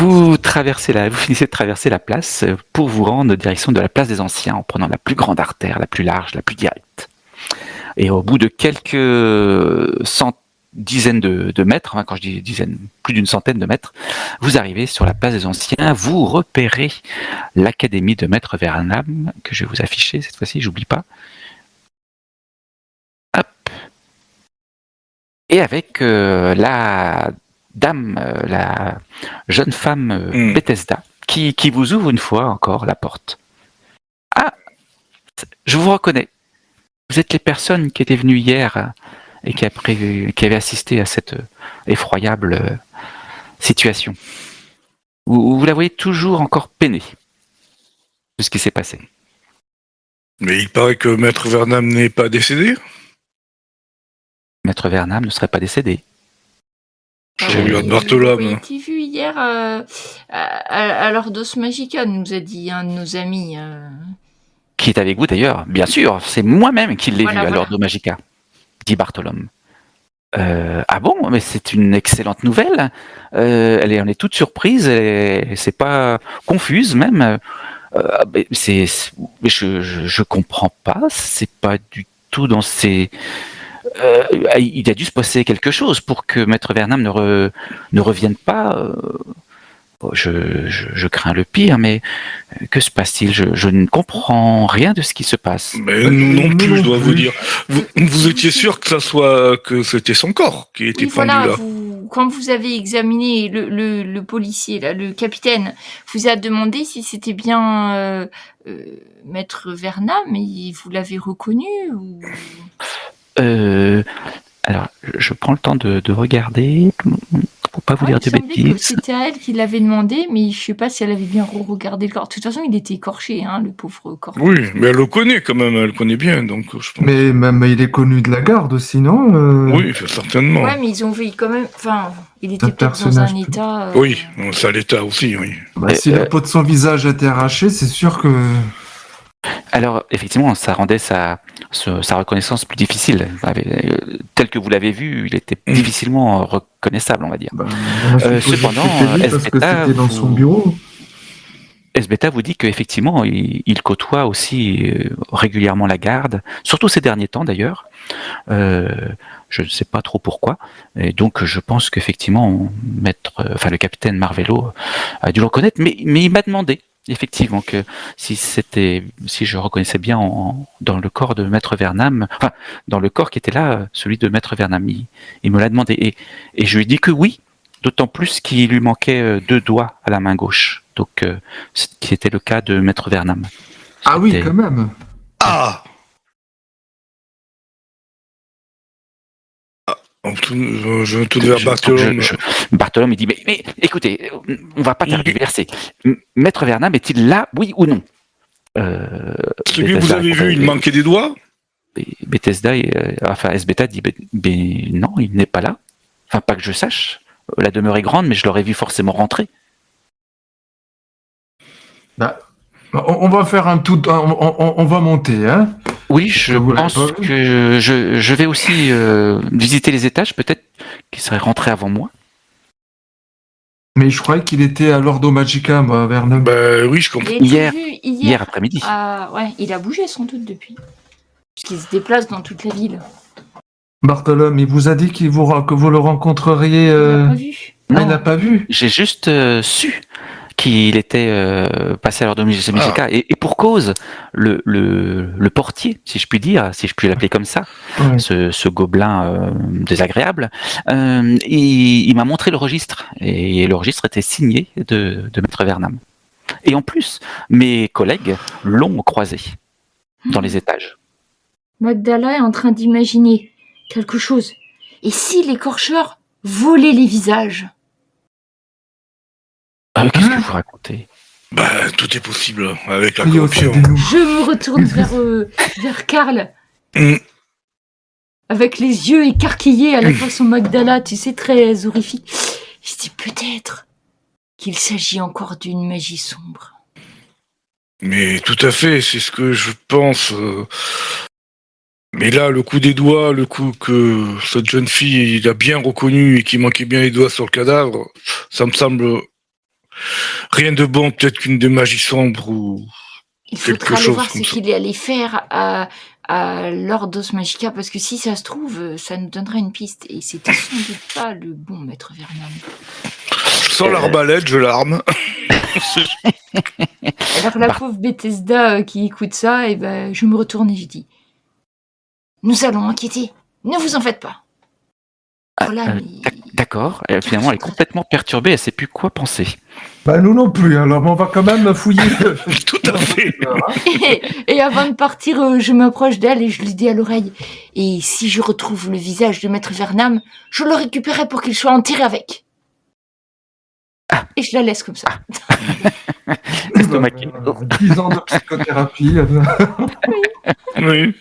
Vous finissez de traverser la place pour vous rendre en direction de la place des Anciens en prenant la plus grande artère, la plus large, la plus directe. Et au bout de quelques dizaines de mètres, quand je dis dizaines, plus d'une centaine de mètres, vous arrivez sur la place des Anciens, vous repérez l'académie de Maître Vernam, que je vais vous afficher cette fois-ci, j'oublie pas. Hop. Et avec la jeune femme Bethesda, qui vous ouvre une fois encore la porte. Ah, je vous reconnais. Vous êtes les personnes qui étaient venues hier et qui avaient assisté à cette effroyable situation. Vous la voyez toujours encore peinée de ce qui s'est passé. Mais il paraît que Maître Vernam n'est pas décédé. Maître Vernam ne serait pas décédé. J'ai vu un Bartolome. Il a été vu hier à l'Ordos Magica, nous a dit un de nos amis. Qui est avec vous d'ailleurs, bien sûr, c'est moi-même qui l'ai vu à l'Ordos Magica, dit Bartolome. Ah bon, mais c'est une excellente nouvelle. On est toute surprise, c'est pas confuse même. Je comprends pas, c'est pas du tout dans ses. Il a dû se passer quelque chose pour que Maître Vernam ne revienne pas. Je crains le pire, mais que se passe-t-il ? Je ne comprends rien de ce qui se passe. Mais nous non plus, je dois vous dire. Vous étiez sûr que c'était son corps qui était pendu là. Quand vous avez examiné le policier, là, le capitaine, vous a demandé si c'était bien Maître Vernam, et vous l'avez reconnu ou... Alors, je prends le temps de regarder pour pas vous dire de bêtises. C'était à elle qui l'avait demandé, mais je sais pas si elle avait bien regardé le corps. De toute façon, il était écorché, le pauvre corps. Oui, mais elle le connaît quand même, elle le connaît bien, donc je pense. Mais même il est connu de la garde aussi, non Oui, certainement. Ouais, mais ils ont vu quand même. Enfin, il était peut-être dans un état. Oui, c'est à l'état aussi, oui. Si la peau de son visage a été arrachée, c'est sûr que. Alors, effectivement, ça rendait sa reconnaissance plus difficile. Tel que vous l'avez vu, il était difficilement reconnaissable, on va dire. Cependant, Esbeta vous dit qu'effectivement, il côtoie aussi régulièrement la garde, surtout ces derniers temps d'ailleurs. Je ne sais pas trop pourquoi. Et donc, je pense qu'effectivement, le capitaine Marvello a dû le reconnaître, mais il m'a demandé. Effectivement, que si je reconnaissais bien dans le corps de Maître Vernam, dans le corps qui était là, celui de Maître Vernam, il me l'a demandé. Et je lui ai dit que oui, d'autant plus qu'il lui manquait 2 doigts à la main gauche. Donc, ce qui était le cas de Maître Vernam. Ah oui, quand même. Ah je me tourne vers Bartolome. Bartolome, il dit, mais écoutez, on va pas tergiverser. Maître Vernam est-il là, oui ou non ? Celui que vous avez vu, il manquait des doigts ? Bethesda, Esbeta dit, non, il n'est pas là. Enfin, pas que je sache. La demeure est grande, mais je l'aurais vu forcément rentrer. On va faire un tout, on va monter, hein. Oui, je pense que je vais aussi visiter les étages, peut-être qu'il serait rentré avant moi. Mais je croyais qu'il était à l'Ordo Magica, moi, Vernam. Oui, je comprends. Hier après-midi. Ouais, il a bougé sans doute depuis. Puisqu'il se déplace dans toute la ville. Bartolome, il vous a dit que vous le rencontreriez... Il l'a pas vu. Non, il n'a pas vu. J'ai juste su qu'il était passé à l'Ordo Magica. Et pour cause, le portier, si je puis l'appeler comme ça, ce gobelin désagréable, il m'a montré le registre. Et le registre était signé de Maître Vernam. Et en plus, mes collègues l'ont croisé dans les étages. Magdala est en train d'imaginer quelque chose. Et si l'écorcheur volait les visages ? Qu'est-ce que vous racontez ? Tout est possible avec la corruption. Je me retourne vers Karl. Avec les yeux écarquillés à la façon Magdala, tu sais, très horrifique. Je dis peut-être qu'il s'agit encore d'une magie sombre. Mais tout à fait, c'est ce que je pense. Mais là, le coup des doigts, le coup que cette jeune fille il a bien reconnu et qui manquait bien les doigts sur le cadavre, ça me semble Rien de bon, peut-être qu'une de magie sombre ou Il quelque faudra aller chose voir ce comme ça. qu'il allait faire à l'Ordos Magica, parce que si ça se trouve, ça nous donnera une piste. Et c'était sans doute pas le bon maître Vernam. Sans l'arbalète, je l'arme. Alors la pauvre Bethesda qui écoute ça, et ben, je me retourne et je dis « Nous allons enquêter, ne vous en faites pas. » Voilà, mais... D'accord. Finalement, elle est complètement perturbée. Elle sait plus quoi penser. Bah, nous non plus, alors on va quand même fouiller. Tout à fait. Et avant de partir, je m'approche d'elle et je lui dis à l'oreille « Et si je retrouve le visage de maître Vernam, je le récupérerai pour qu'il soit enterré avec. » Et je la laisse comme ça. Estomaquée. 10 ans de psychothérapie. Oui.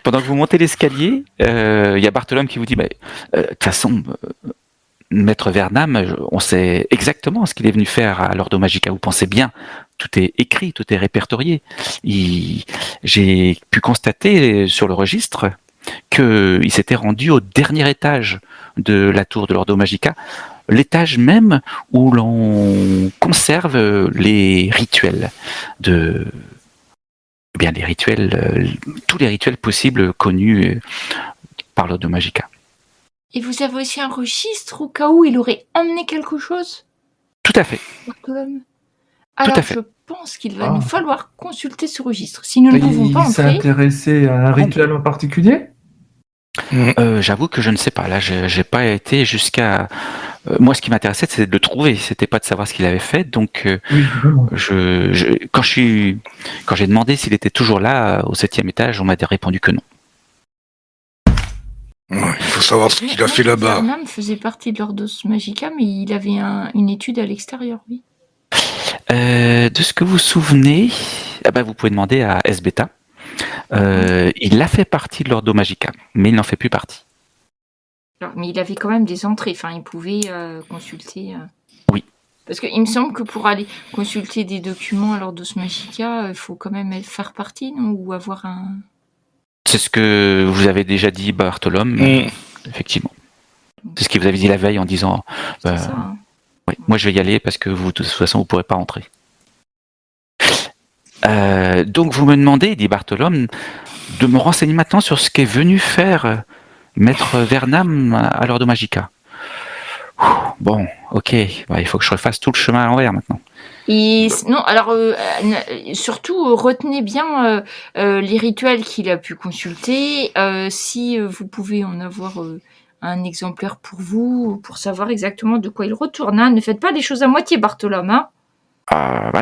Pendant que vous montez l'escalier, il y a Bartholome qui vous dit de toute façon, maître Vernam, on sait exactement ce qu'il est venu faire à l'Ordo Magica. Vous pensez bien, tout est écrit, tout est répertorié. J'ai pu constater sur le registre qu'il s'était rendu au dernier étage de la tour de l'Ordo Magica, l'étage même où l'on conserve les rituels les rituels, tous les rituels possibles connus par l'Ordo Magica. Et vous avez aussi un registre au cas où il aurait emmené quelque chose, Tout à fait. Bartholome ? Alors à fait. je pense qu'il va nous falloir consulter ce registre. Si nous ne pouvons pas Il s'est entrer... intéressé à un rituel en particulier? J'avoue que je ne sais pas. Là, j'ai pas été jusqu'à. Moi, ce qui m'intéressait, c'était de le trouver. C'était pas de savoir ce qu'il avait fait. Donc, quand j'ai demandé s'il était toujours là, au 7e étage, on m'a répondu que non. Il faut savoir ce qu'il a fait là-bas. Vernam faisait partie de l'Ordos Magica, mais il avait une étude à l'extérieur, oui. De ce que vous vous souvenez, vous pouvez demander à S-Beta. Il a fait partie de l'Ordo Magica, mais il n'en fait plus partie. Alors, mais il avait quand même des entrées, enfin, il pouvait consulter... Oui. Parce qu'il me semble que pour aller consulter des documents à l'Ordos Magica, il faut quand même faire partie, non ? Ou avoir un... C'est ce que vous avez déjà dit, Bartholome, effectivement. C'est ce qu'il vous avait dit la veille en disant C'est ça, hein. moi je vais y aller parce que vous, de toute façon, vous ne pourrez pas entrer. Donc vous me demandez, dit Bartholome, de me renseigner maintenant sur ce qu'est venu faire maître Vernam à l'Ordo Magica. Bon, ok, il faut que je refasse tout le chemin à l'envers maintenant. Et non, alors surtout retenez bien les rituels qu'il a pu consulter. Si vous pouvez en avoir un exemplaire pour vous, pour savoir exactement de quoi il retourne. Hein. Ne faites pas les choses à moitié, Bartholome. Hein.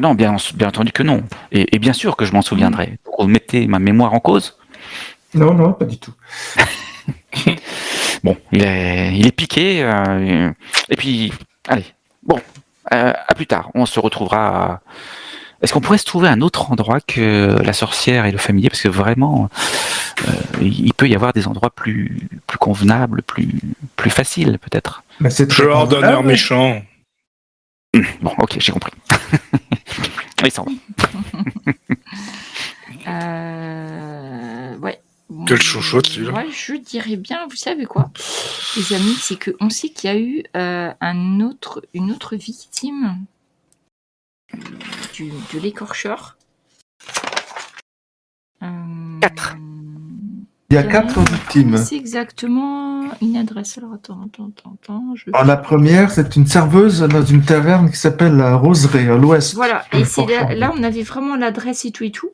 Non, bien entendu que non. Et bien sûr que je m'en souviendrai. Vous mettez ma mémoire en cause ? Non, pas du tout. Bon, il est piqué. Et puis, allez, bon, à plus tard. On se retrouvera. Est-ce qu'on pourrait se trouver un autre endroit que la sorcière et le familier ? Parce que vraiment, il peut y avoir des endroits plus convenables, plus faciles peut-être. Mais c'est Je leur donne un méchant. Bon, ok, j'ai compris. Il s'en va. Ouais. Quel chouchoute, celui-là. Ouais, je dirais bien, vous savez quoi, les amis, c'est qu'on sait qu'il y a eu une autre victime de l'écorcheur. 4. Il y a 4 victimes. C'est exactement une adresse. Alors attends. La première, c'est une serveuse dans une taverne qui s'appelle la Roseraie, à l'ouest. Voilà, et c'est là, on avait vraiment l'adresse et tout.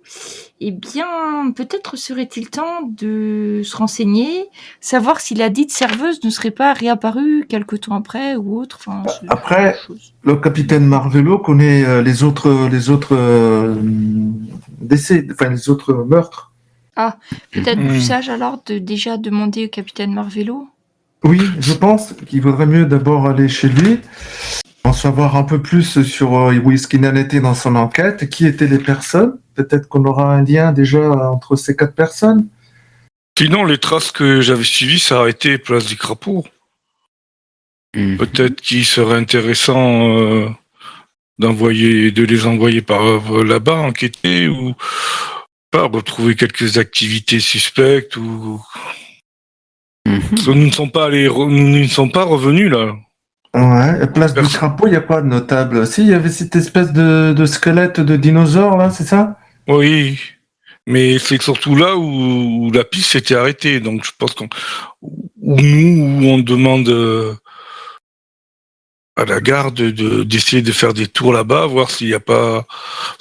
Eh bien, peut-être serait-il temps de se renseigner, savoir si la dite serveuse ne serait pas réapparue quelque temps après ou autre. Enfin, après, le capitaine Marvello connaît les autres décès, enfin les autres meurtres. Ah, peut-être plus sage alors de déjà demander au capitaine Marvello. Oui, je pense qu'il vaudrait mieux d'abord aller chez lui, en savoir un peu plus sur où est-ce qu'il en était dans son enquête, qui étaient les personnes. Peut-être qu'on aura un lien déjà entre ces 4 personnes. Sinon, les traces que j'avais suivies, ça a été place du Crapaud. Peut-être qu'il serait intéressant de les envoyer par là-bas, enquêter, ou pas retrouver quelques activités suspectes, ou... Nous ne sommes pas revenus, là. Ouais, et place du Merci. crapaud, il n'y a pas de notable. Si, il y avait cette espèce de squelette de dinosaure, là, c'est ça? Oui, mais c'est surtout là où la piste s'était arrêtée. Donc je pense où on demande à la garde d'essayer de faire des tours là-bas, voir s'il n'y a pas...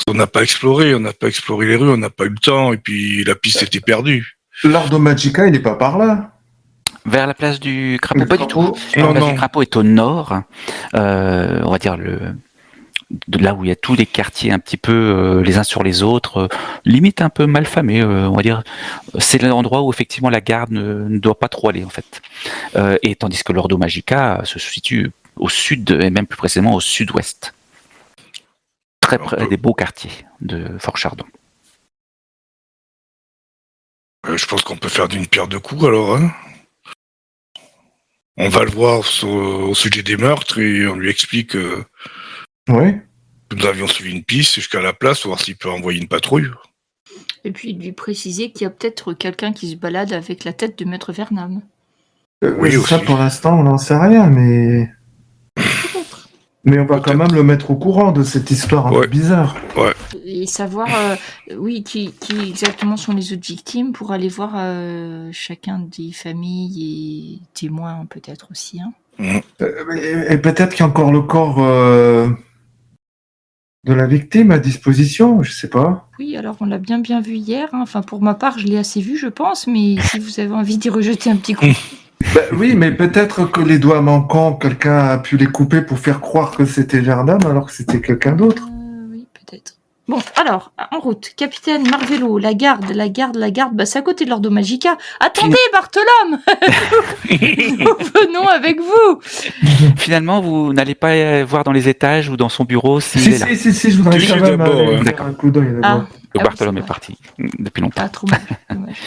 On n'a pas exploré les rues, on n'a pas eu le temps, et puis la piste était perdue. L'Ordo Magica, il n'est pas par là. Vers la place du crapaud, Le pas du tout. crapaud. La Non, place non. du crapaud est au nord, on va dire de là où il y a tous les quartiers un petit peu les uns sur les autres, limite un peu malfamés, on va dire. C'est l'endroit où effectivement la garde ne doit pas trop aller en fait. Et tandis que l'Ordo Magica se situe au sud et même plus précisément au sud-ouest, très Alors, près des beaux quartiers de Fort Chardon. je pense qu'on peut faire d'une pierre deux coups alors. Hein. On va le voir au sujet des meurtres et on lui explique que Oui. nous avions suivi une piste jusqu'à la place pour voir s'il peut envoyer une patrouille. Et puis lui préciser qu'il y a peut-être quelqu'un qui se balade avec la tête de Maître Vernam. Oui, Ça, aussi. pour l'instant, on n'en sait rien, mais... Mais on va quand Peut-être. même le mettre au courant de cette histoire un peu Ouais. bizarre. Et savoir, oui, qui exactement sont les autres victimes pour aller voir chacun des familles et témoins peut-être aussi. Hein. Et peut-être qu'il y a encore le corps de la victime à disposition, je sais pas. Oui, alors on l'a bien vu hier. Hein. Enfin, pour ma part, je l'ai assez vu, je pense. Mais si vous avez envie d'y rejeter un petit coup. Oui, mais peut-être que les doigts manquants, quelqu'un a pu les couper pour faire croire que c'était Jardin alors que c'était quelqu'un d'autre. Oui, peut-être. Bon, alors, en route. Capitaine Marvello, la garde, bah, c'est à côté de l'Ordo Magica. Attendez, Bartholome nous venons avec vous. Finalement, vous n'allez pas voir dans les étages ou dans son bureau s'il est là. Si, je voudrais Si, quand même d'abord, aller D'accord. faire un coup d'œil d'abord. oui, Bartholome c'est est vrai. parti depuis longtemps. Pas trop dommage.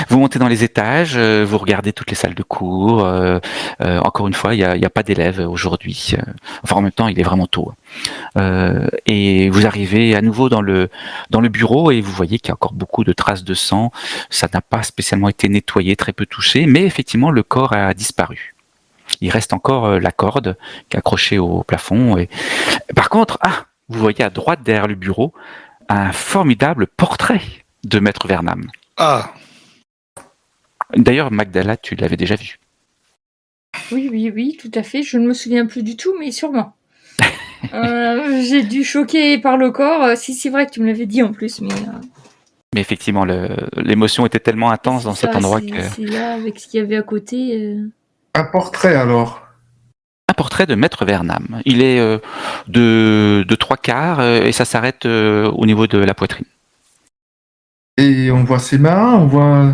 Vous montez dans les étages, vous regardez toutes les salles de cours. Encore une fois, il y a pas d'élèves aujourd'hui. Enfin, en même temps, il est vraiment tôt. Et vous arrivez à nouveau dans le bureau et vous voyez qu'il y a encore beaucoup de traces de sang. Ça n'a pas spécialement été nettoyé, très peu touché, mais effectivement, le corps a disparu. Il reste encore la corde qui est accrochée au plafond. Et... Par contre, vous voyez à droite derrière le bureau un formidable portrait de Maître Vernam. Ah, D'ailleurs, Magdala, tu l'avais déjà vu. Oui, tout à fait. Je ne me souviens plus du tout, mais sûrement. J'ai dû choquer par le corps. Si, c'est vrai que tu me l'avais dit en plus, mais... Mais effectivement, l'émotion était tellement intense dans cet endroit que... C'est là, avec ce qu'il y avait à côté... Un portrait alors. Un portrait de Maître Vernam. Il est de 3/4 et ça s'arrête au niveau de la poitrine. Et on voit ses mains, on voit...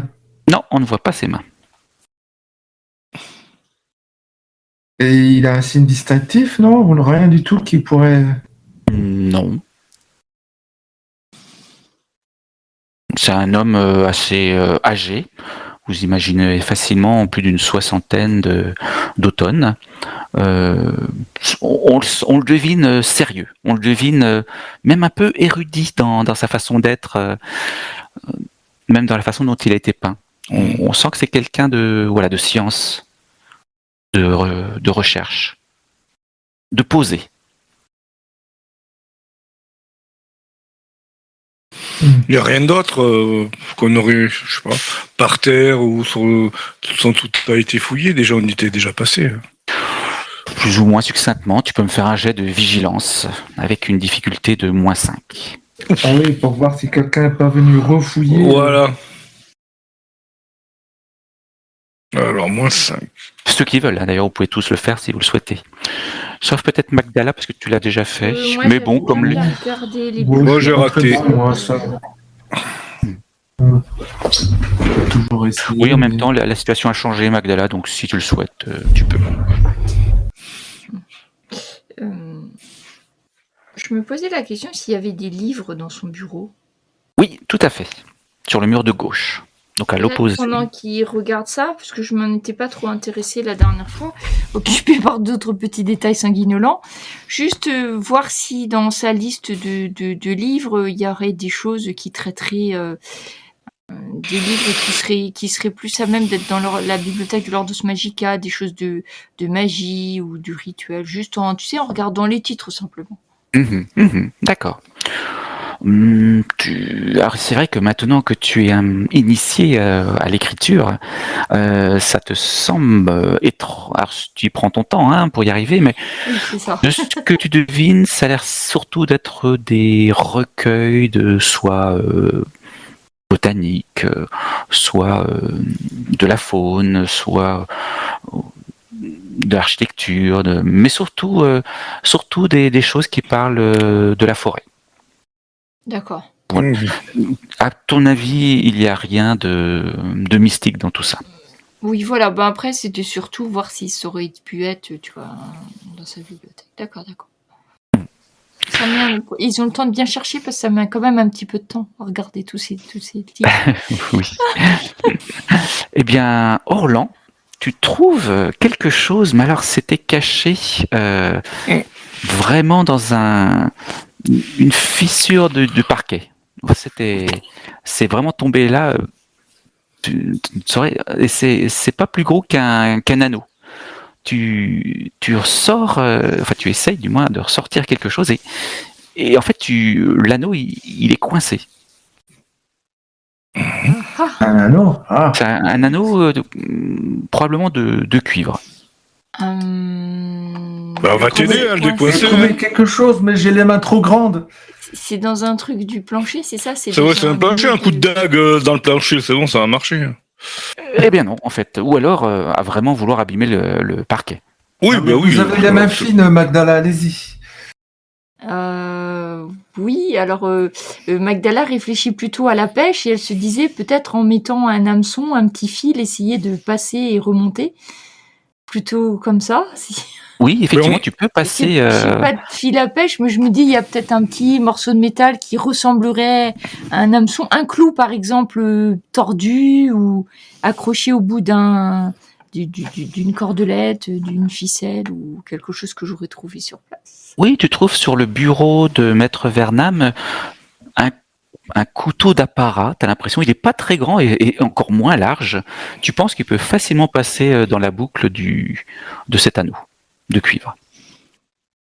Non, on ne voit pas ses mains. Et il a un signe distinctif, non? On n'a rien du tout qui pourrait... Non. C'est un homme assez âgé. Vous imaginez facilement plus d'une soixantaine d'automnes. On le devine sérieux. On le devine même un peu érudit dans sa façon d'être, même dans la façon dont il a été peint. On sent que c'est quelqu'un de science, de recherche, de posé. il n'y a rien d'autre qu'on aurait, je sais pas, par terre ou sans tout a été fouillé. Déjà, on y était déjà passé. Plus ou moins succinctement, tu peux me faire un jet de vigilance avec une difficulté de -5. Ah oui, pour voir si quelqu'un n'est pas venu refouiller. Voilà. Alors, -5. Ceux qui veulent, d'ailleurs, vous pouvez tous le faire si vous le souhaitez. Sauf peut-être Magdala, parce que tu l'as déjà fait. Mais bon, comme lui... Moi, j'ai raté. Moi, ça. Toujours essayer. Oui, en même temps, la situation a changé, Magdala, donc si tu le souhaites, tu peux. Je me posais la question s'il y avait des livres dans son bureau. Oui, tout à fait. Sur le mur de gauche. Donc à l'opposé. Pendant qu'il regarde ça, parce que je m'en étais pas trop intéressée la dernière fois, occupée par d'autres petits détails sanguinolents, juste voir si dans sa liste de livres, il y aurait des choses qui traiteraient des livres qui seraient plus à même d'être dans la bibliothèque de l'Ordus Magica, des choses de magie ou du rituel, juste en regardant les titres simplement. D'accord. Alors c'est vrai que maintenant que tu es initié à l'écriture, ça te semble étrange. Alors tu prends ton temps pour y arriver, mais Oui, c'est ça. de ce que tu devines, ça a l'air surtout d'être des recueils de soit botanique, soit de la faune, soit de l'architecture, mais surtout des choses qui parlent de la forêt. D'accord. À ton avis, il n'y a rien de mystique dans tout ça? Oui, voilà. Ben après, c'était surtout voir si ça aurait pu être, tu vois, dans sa bibliothèque. D'accord. Ils ont le temps de bien chercher parce que ça met quand même un petit peu de temps à regarder tous ces livres. Oui. Eh bien, Orlan, tu trouves quelque chose, mais alors c'était caché vraiment dans une fissure de parquet. C'est vraiment tombé là. Tu saurais, et c'est pas plus gros qu'un anneau. Tu ressors, enfin tu essayes du moins de ressortir quelque chose et en fait l'anneau il est coincé. Un anneau. Ah. C'est un anneau probablement de cuivre. Bah, on va t'aider à le décoincer. J'ai trouvé quelque chose, mais j'ai les mains trop grandes. C'est dans un truc du plancher, c'est ça? C'est vrai, c'est un plancher, un coup de dague dans le plancher, c'est bon, ça va marcher. Eh bien non, en fait. Ou alors à vraiment vouloir abîmer le parquet. Oui, Ah, bah oui. Vous avez les mains fines, Magdala, allez-y. Oui, alors Magdala réfléchit plutôt à la pêche et elle se disait peut-être en mettant un hameçon, un petit fil, essayer de passer et remonter. Plutôt comme ça. Oui, effectivement, tu peux passer. J'ai pas de fil à pêche, mais je me dis il y a peut-être un petit morceau de métal qui ressemblerait à un hameçon, un clou par exemple tordu ou accroché au bout d'une cordelette, d'une ficelle ou quelque chose que j'aurais trouvé sur place. Oui, tu trouves sur le bureau de Maître Vernam un couteau d'apparat. Tu as l'impression il n'est pas très grand et encore moins large. Tu penses qu'il peut facilement passer dans la boucle de cet anneau de cuivre.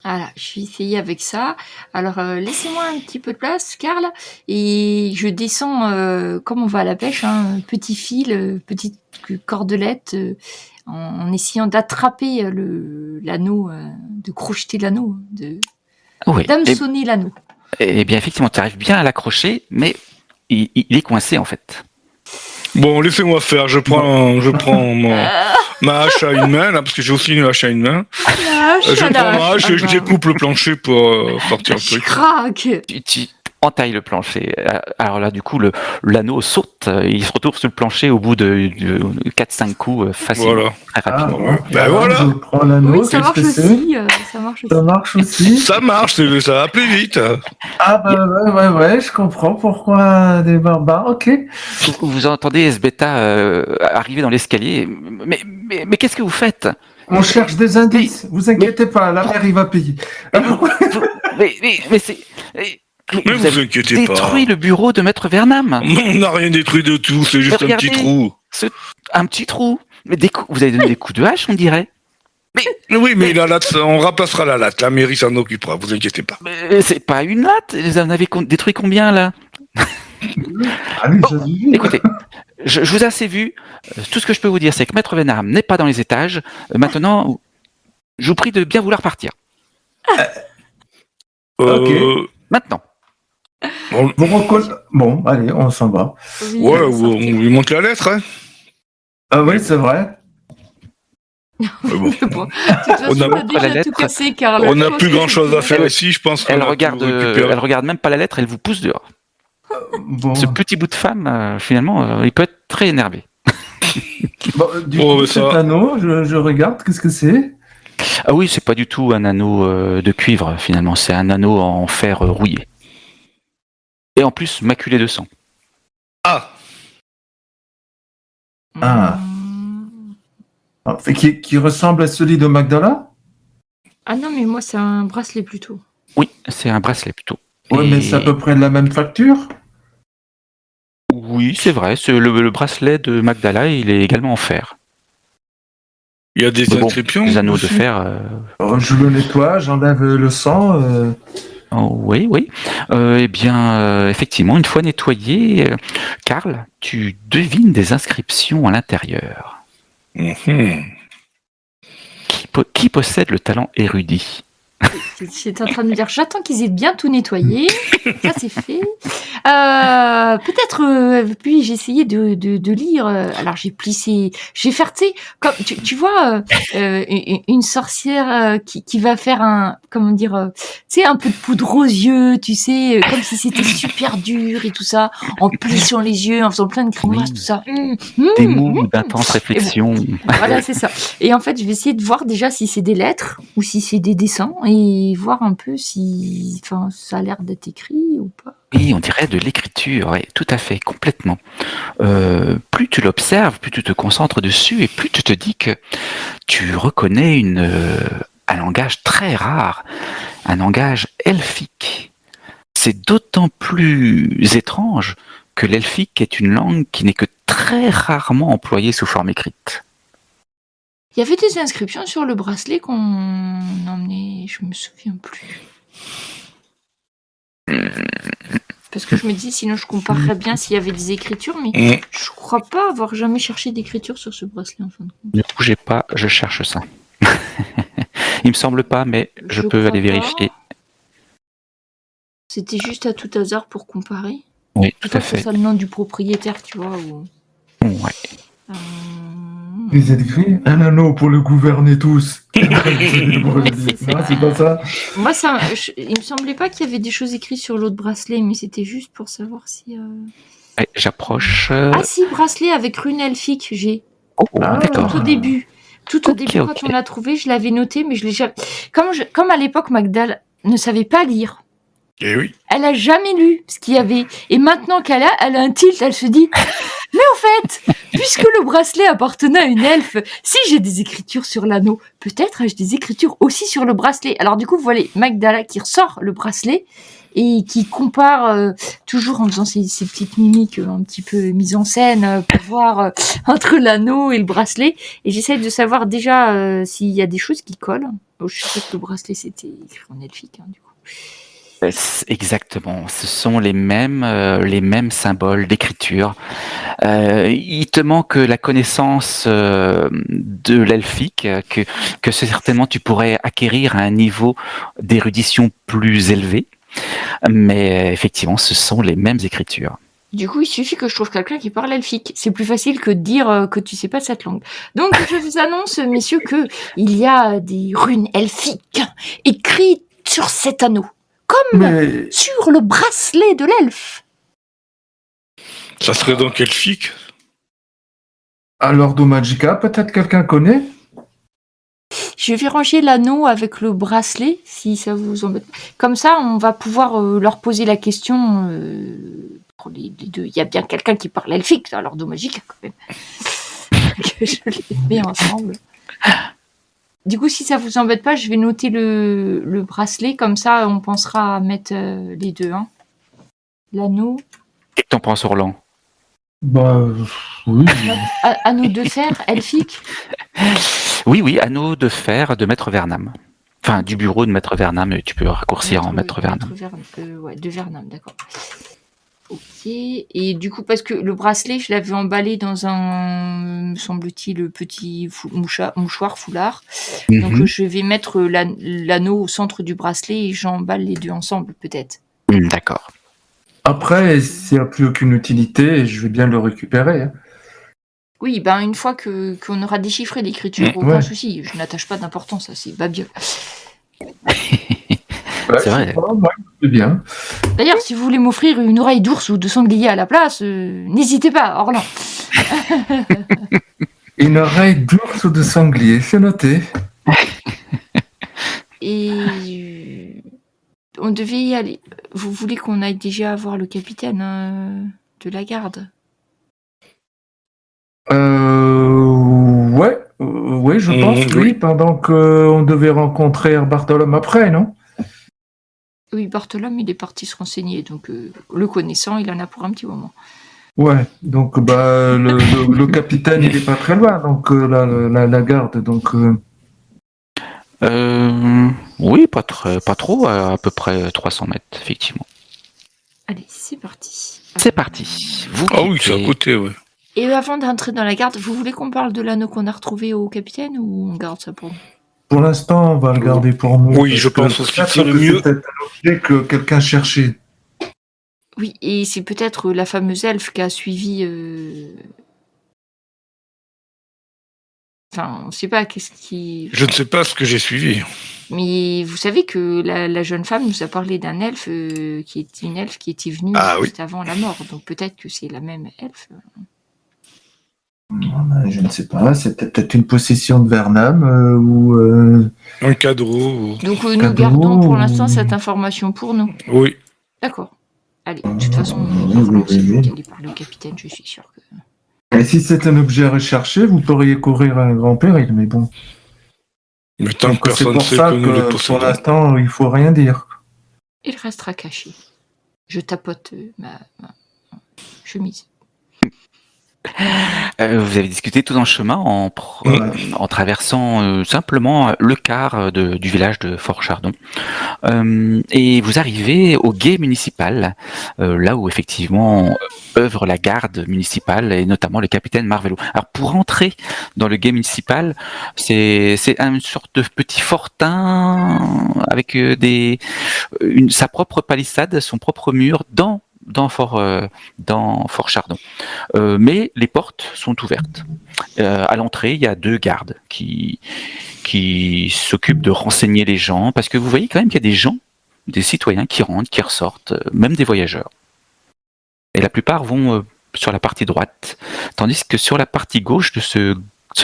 Voilà, je vais essayer avec ça. Alors, laissez-moi un petit peu de place, Karl, et je descends, comme on va à la pêche, petit fil, petite cordelette, en essayant d'attraper l'anneau, de crocheter l'anneau, d'hameçonner l'anneau. Eh bien, effectivement, tu arrives bien à l'accrocher, mais il est coincé, en fait. Bon, laissez-moi faire, je prends ma hache à une main, là, parce que j'ai aussi une hache à une main. Je prends ma hache et je découpe le plancher pour sortir le truc. Crac. Tu entailles le plancher. Alors là, du coup, l'anneau saute, il se retrouve sur le plancher au bout de 4-5 coups facilement, voilà. Très rapidement. Ben voilà. Je prends l'anneau, Oui, ça marche aussi. Ça marche aussi. Ça marche, ça va plus vite. Ah bah ouais, je comprends pourquoi des barbares, ok. Vous entendez Esbeta arriver dans l'escalier. Mais qu'est-ce que vous faites? On cherche des indices, vous inquiétez pas, la mère il va payer. Mais c'est... Mais vous inquiétez pas. Détruit le bureau de Maître Vernam. On n'a rien détruit de tout, c'est juste un petit trou. Un petit trou. Mais vous avez donné des coups de hache, on dirait. Oui, mais la latte, on remplacera la latte. La mairie s'en occupera, vous inquiétez pas. Mais c'est pas une latte. Vous en avez détruit combien, là? Écoutez, je vous ai assez vu. Tout ce que je peux vous dire, c'est que Maître Vernam n'est pas dans les étages. Maintenant, je vous prie de bien vouloir partir. Ok. Maintenant. Bon, allez, on s'en va. Ouais, on lui montre la lettre, hein. Ah oui, c'est vrai. Bon. De toute façon, on a déjà tout cassé, Karl. On n'a plus grand-chose à faire ici, je pense. Elle regarde même pas la lettre, elle vous pousse dehors. Bon. Ce petit bout de femme, finalement, il peut être très énervé. Du coup, cet anneau, je regarde, qu'est-ce que c'est? Ah oui, c'est pas du tout un anneau de cuivre, finalement. C'est un anneau en fer rouillé. Et en plus, maculé de sang. Ah. Qui ressemble à celui de Magdala? Ah non, mais moi, c'est un bracelet plutôt. Oui, c'est un bracelet plutôt. Oui, mais c'est à peu près de la même facture? Oui, c'est vrai. Le bracelet de Magdala, il est également en fer. Il y a des Mais bon, inscriptions les anneaux de dessus. fer. Je le nettoie, j'enlève le sang. Oh, oui, oui. Eh bien, effectivement, une fois nettoyé, Karl, tu devines des inscriptions à l'intérieur. Mhm. Qui possède le talent érudit? J'étais en train de me dire, j'attends qu'ils aient bien tout nettoyé. Ça, c'est fait. Peut-être, puis j'ai essayé de lire. Alors, j'ai plissé. J'ai fait, tu sais, comme tu vois, une sorcière qui va faire comment dire, tu sais, un peu de poudre aux yeux, tu sais, comme si c'était super dur et tout ça, en plissant les yeux, en faisant plein de grimaces, Oui. tout ça. Des mots d'intense réflexion. Voilà, c'est ça. Et en fait, je vais essayer de voir déjà si c'est des lettres ou si c'est des dessins et voir un peu si, enfin, ça a l'air d'être écrit ou pas. Oui, on dirait de l'écriture, oui, tout à fait, complètement. Plus tu l'observes, plus tu te concentres dessus et plus tu te dis que tu reconnais un langage très rare, un langage elfique. C'est d'autant plus étrange que l'elfique est une langue qui n'est que très rarement employée sous forme écrite. Il y avait des inscriptions sur le bracelet qu'on emmenait, je me souviens plus. Parce que je me dis, sinon je comparerais bien s'il y avait des écritures, mais je crois pas avoir jamais cherché d'écriture sur ce bracelet en fin de compte. Ne bougez pas, je cherche ça. Il me semble pas, mais je peux crois aller pas. vérifier. C'était juste à tout hasard pour comparer. Oui, Je tout à crois que c'est fait. ça le nom du propriétaire, tu vois. Ou... Ouais. Ils ont écrit un anneau pour le gouverner tous. Non, c'est pas ça. Moi, il me semblait pas qu'il y avait des choses écrites sur l'autre bracelet, mais c'était juste pour savoir si. Ouais, j'approche. Ah si, bracelet avec rune elfique, j'ai. Oh, d'accord. Tout au début. Tout au Ok, début, quand ok. on l'a trouvé, je l'avais noté, mais je l'ai jamais. Comme à l'époque, Magdal ne savait pas lire. Eh oui. Elle a jamais lu ce qu'il y avait. Et maintenant qu'elle a un tilt, elle se dit mais en fait, puisque le bracelet appartenait à une elfe, si j'ai des écritures sur l'anneau, peut-être ai-je des écritures aussi sur le bracelet. Alors du coup, voilà Magdala qui ressort le bracelet et qui compare toujours en faisant ses petites mimiques un petit peu mises en scène pour voir entre l'anneau et le bracelet. Et j'essaie de savoir déjà s'il y a des choses qui collent. Oh, je sais que le bracelet c'était écrit en elfique, du coup. Exactement, ce sont les mêmes symboles d'écriture. Il te manque la connaissance de l'elfique que certainement tu pourrais acquérir à un niveau d'érudition plus élevé, mais effectivement, ce sont les mêmes écritures. Du coup, il suffit que je trouve quelqu'un qui parle elfique. C'est plus facile que de dire que tu sais pas cette langue. Donc, je vous annonce, messieurs, que il y a des runes elfiques écrites sur cet anneau, comme sur le bracelet de l'elfe. Ça serait donc elfique. Alors, Magica, peut-être quelqu'un connaît? Je vais ranger l'anneau avec le bracelet, si ça vous embête. Comme ça, on va pouvoir leur poser la question pour les deux. Il y a bien quelqu'un qui parle elfique, alors Magica, quand même. Que je les mets ensemble. Du coup, si ça vous embête pas, je vais noter le bracelet, comme ça, on pensera à mettre les deux. Hein. L'anneau. Qu'est-ce que t'en penses, Orlan? Bah, oui. Anneau de fer, elfique. Oui, anneau de fer de Maître Vernam. Enfin, du bureau de Maître Vernam, tu peux raccourcir en Maître Vernam. Ouais, de Vernam, d'accord. Ok, et du coup, parce que le bracelet, je l'avais emballé dans un, me semble-t-il, petit mouchoir foulard. Donc, je vais mettre l'anneau au centre du bracelet et j'emballe les deux ensemble, peut-être. D'accord. Après, s'il n'y a plus aucune utilité, je vais bien le récupérer. Hein. Oui, ben une fois qu'on aura déchiffré l'écriture, aucun souci. Je n'attache pas d'importance à ces babioles. C'est vrai. C'est bien. D'ailleurs, si vous voulez m'offrir une oreille d'ours ou de sanglier à la place, n'hésitez pas, Orlan. Une oreille d'ours ou de sanglier, c'est noté. Et on devait y aller. Vous voulez qu'on aille déjà voir le capitaine de la garde? Ouais, je pense, oui, pendant qu'on devait rencontrer Bartholome après, non? Oui, Bartholome, il est parti se renseigner, donc le connaissant, il en a pour un petit moment. Ouais, donc le capitaine il est pas très loin, donc la garde, donc Oui, pas trop, à peu près 300 mètres, effectivement. Allez, c'est parti. C'est parti. Vous Ah oui, c'est à quittez. côté, ouais. Et avant d'entrer dans la garde, vous voulez qu'on parle de l'anneau qu'on a retrouvé au capitaine ou on garde ça pour nous? pour l'instant on va le garder pour nous. Oui, je parce que pense aussi que peut-être c'est le que mieux. c'est peut-être un objet que quelqu'un cherchait. Oui, et c'est peut-être la fameuse elfe qui a suivi... Enfin, on ne sait pas qu'est-ce qui... Je ne sais pas ce que j'ai suivi. Mais vous savez que la jeune femme nous a parlé d'un elfe qui était une elfe qui était venue Ah oui. juste avant la mort. Donc peut-être que c'est la même elfe. Je ne sais pas, c'était peut-être une possession de Vernam ou Un cadreau. Donc nous Cadeau, gardons pour l'instant ou- cette information pour nous. Oui. D'accord. Allez, de toute façon, oui. c'est vous qui allez parler au capitaine, je suis sûr que... Et si c'est un objet à rechercher, vous pourriez courir un grand péril, mais bon. Mais tant que Donc c'est personne pour sait ça que nous les que pour possédons. l'instant il faut rien dire. Il restera caché. Je tapote ma chemise. Vous avez discuté tout en chemin en traversant simplement le quart du village de Fort-Chardon. Et vous arrivez au gué municipal, là où effectivement œuvre la garde municipale et notamment le capitaine Marvello. Alors pour entrer dans le gué municipal, c'est une sorte de petit fortin avec sa propre palissade, son propre mur dans Fort Chardon. Mais les portes sont ouvertes. À l'entrée, il y a 2 gardes qui s'occupent de renseigner les gens, parce que vous voyez quand même qu'il y a des gens, des citoyens qui rentrent, qui ressortent, même des voyageurs. Et la plupart vont sur la partie droite, tandis que sur la partie gauche de ce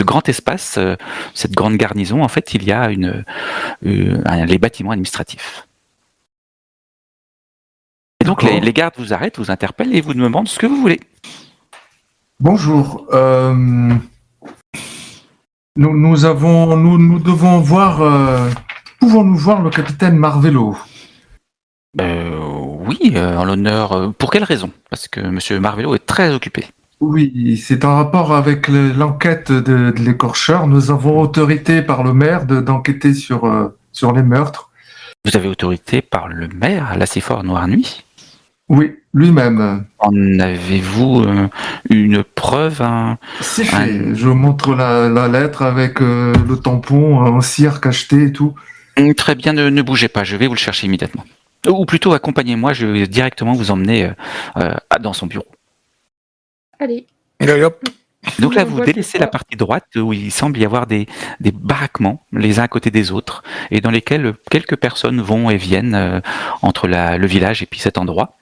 grand espace, cette grande garnison, en fait, il y a les bâtiments administratifs. Et donc les gardes vous arrêtent, vous interpellent et vous demandent ce que vous voulez. Bonjour. Nous devons voir. Pouvons-nous voir le capitaine Marvello? Oui, en l'honneur. Pour quelle raison? Parce que Monsieur Marvello est très occupé. Oui, c'est en rapport avec l'enquête de l'écorcheur. Nous avons autorité par le maire d'enquêter sur les meurtres. Vous avez autorité par le maire, Lacifort Noir Nuit? Oui, lui-même. En avez-vous une preuve? C'est fait. Je montre la lettre avec le tampon en cire cacheté et tout. Très bien, ne bougez pas, je vais vous le chercher immédiatement. Ou plutôt, accompagnez-moi, je vais directement vous emmener dans son bureau. Allez. Allez, hop. Donc là, vous délaissez la partie droite où il semble y avoir des baraquements les uns à côté des autres et dans lesquels quelques personnes vont et viennent entre le village et puis cet endroit.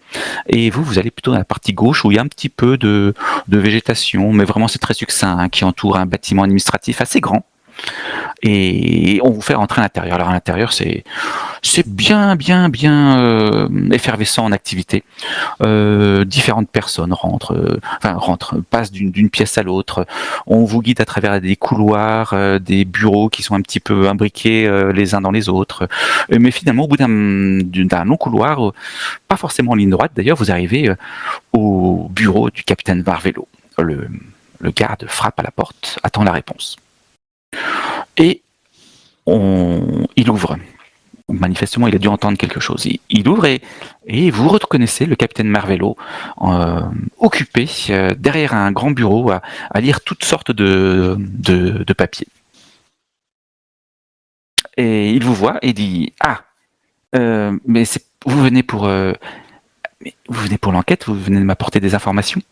Et vous allez plutôt dans la partie gauche où il y a un petit peu de végétation, mais vraiment c'est très succinct, qui entoure un bâtiment administratif assez grand. Et on vous fait rentrer à l'intérieur. Alors à l'intérieur, c'est bien effervescent en activité. Différentes personnes passent d'une pièce à l'autre. On vous guide à travers des couloirs, des bureaux qui sont un petit peu imbriqués les uns dans les autres. Mais finalement, au bout d'un long couloir, pas forcément en ligne droite d'ailleurs, vous arrivez au bureau du capitaine Marvello. Le garde frappe à la porte, attend la réponse. Et il ouvre. Manifestement, il a dû entendre quelque chose. Il ouvre et vous reconnaissez le capitaine Marvello occupé derrière un grand bureau à lire toutes sortes de papiers. Et il vous voit et dit « Ah, mais vous venez pour l'enquête, vous venez de m'apporter des informations ?»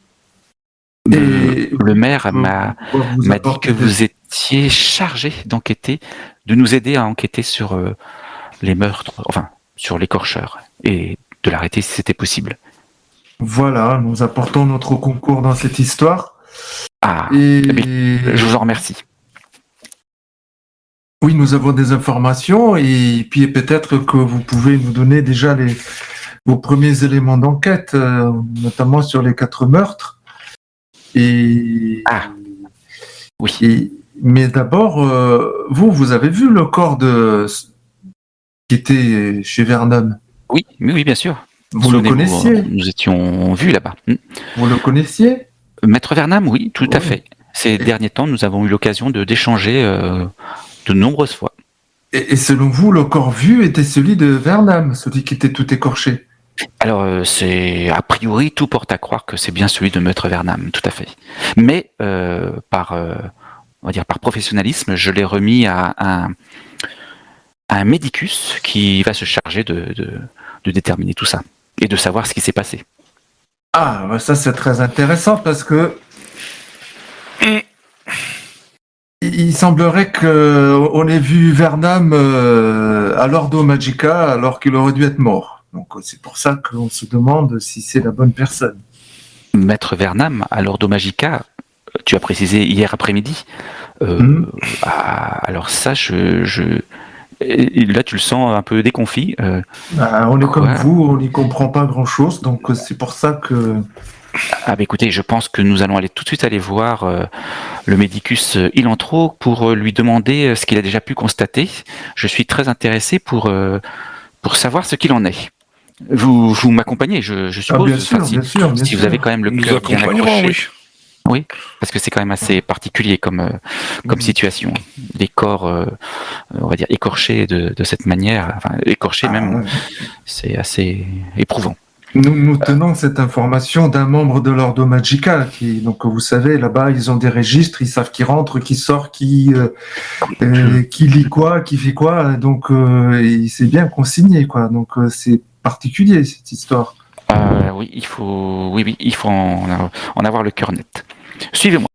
Le maire m'a dit que vous étiez chargé d'enquêter, de nous aider à enquêter sur les meurtres, enfin sur l'écorcheur, et de l'arrêter si c'était possible. Voilà, nous apportons notre concours dans cette histoire. Ah, et je vous en remercie. Oui, nous avons des informations et puis peut-être que vous pouvez nous donner déjà vos premiers éléments d'enquête, notamment sur les 4 meurtres. Oui. Mais d'abord, vous avez vu le corps qui était chez Vernon? Oui, bien sûr. Vous le connaissiez? Nous étions vus là-bas. Vous le connaissiez? Maître Vernam, oui, tout à Oui. fait. Ces derniers temps, nous avons eu l'occasion d'échanger de nombreuses fois. Et selon vous, le corps vu était celui de Vernam, celui qui était tout écorché? Alors, c'est a priori, tout porte à croire que c'est bien celui de Maître Vernam, tout à fait. Mais par, on va dire par professionnalisme, je l'ai remis à un médicus qui va se charger de déterminer tout ça et de savoir ce qui s'est passé. Ah, bah ça c'est très intéressant parce que il semblerait qu'on ait vu Vernam à l'Ordo Magica alors qu'il aurait dû être mort. Donc c'est pour ça qu'on se demande si c'est la bonne personne. Maître Vernam, à l'Ordo Magica, tu as précisé hier après-midi. Alors ça, là, tu le sens un peu déconfit. On est comme vous, on n'y comprend pas grand-chose, donc c'est pour ça que... Ah bah écoutez, je pense que nous allons tout de suite aller voir le médicus Ilantro pour lui demander ce qu'il a déjà pu constater. Je suis très intéressé pour savoir ce qu'il en est. Vous m'accompagnez, je suppose. Bien sûr, bien sûr. Si vous avez quand même le cœur bien accroché. Oui. Oui, parce que c'est quand même assez particulier comme situation. Des corps, on va dire, écorchés de cette manière, enfin écorchés même, c'est assez éprouvant. Nous tenons cette information d'un membre de l'Ordo Magica, donc vous savez, là-bas, ils ont des registres, ils savent qui rentre, qui sort, qui lit quoi, qui fait quoi, donc c'est bien consigné, quoi. Donc c'est particulier cette histoire. Oui, il faut en avoir le cœur net. Suivez-moi.